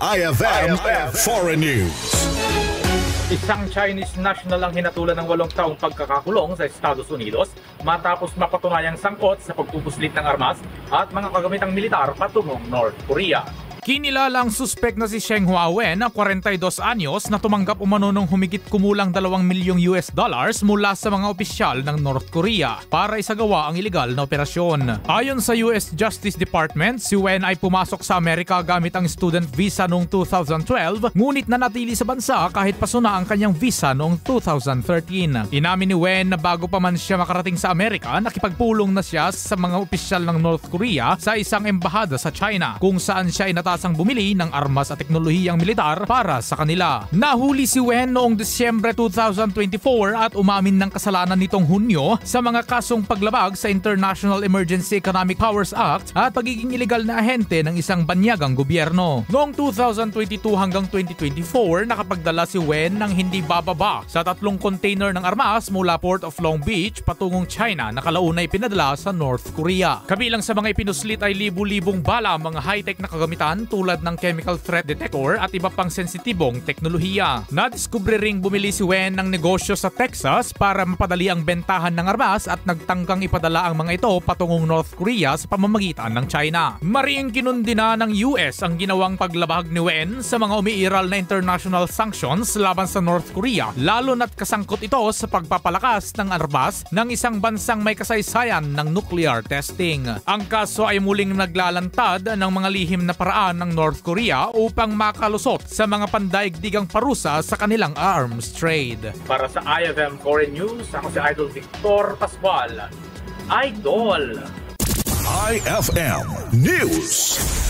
IFM Foreign News. Isang Chinese national ang hinatulan ng 8 taong pagkakakulong sa Estados Unidos matapos mapatunayang sangkot sa pagpupuslit ng armas at mga kagamitang militar patungong North Korea. Kinilala ang suspek na si Sheng Huawen na 42 anyos na tumanggap umano ng humigit kumulang $2 milyong mula sa mga opisyal ng North Korea para isagawa ang ilegal na operasyon. Ayon sa US Justice Department, si Wen ay pumasok sa Amerika gamit ang student visa noong 2012 ngunit nanatili sa bansa kahit pasuna ang kanyang visa noong 2013. Inamin ni Wen na bago pa man siya makarating sa Amerika, nakipagpulong na siya sa mga opisyal ng North Korea sa isang embahada sa China kung saan siya ay natasang bumili ng armas at teknolohiyang militar para sa kanila. Nahuli si Wen noong Disyembre 2024 at umamin ng kasalanan nitong Hunyo sa mga kasong paglabag sa International Emergency Economic Powers Act at pagiging ilegal na ahente ng isang banyagang gobyerno. Noong 2022 hanggang 2024, nakapagdala si Wen ng hindi bababa sa 3 container ng armas mula Port of Long Beach patungong China na kalaunay pinadala sa North Korea. Kabilang sa mga ipinuslit ay libu-libong bala, mga high-tech na kagamitan tulad ng chemical threat detector at iba pang sensitibong teknolohiya. Nadiskubre ring bumili si Wen ng negosyo sa Texas para mapadali ang bentahan ng armas at nagtangkang ipadala ang mga ito patungong North Korea sa pamamagitan ng China. Mariing kinundina ng US ang ginawang paglabag ni Wen sa mga umiiral na international sanctions laban sa North Korea, lalo na't kasangkot ito sa pagpapalakas ng armas ng isang bansang may kasaysayan ng nuclear testing. Ang kaso ay muling naglalantad ng mga lihim na paraan ng North Korea upang makalusot sa mga pandaigdigang parusa sa kanilang arms trade. Para sa IFM Foreign News, ako si Idol Victor Pascual. Idol! IFM News.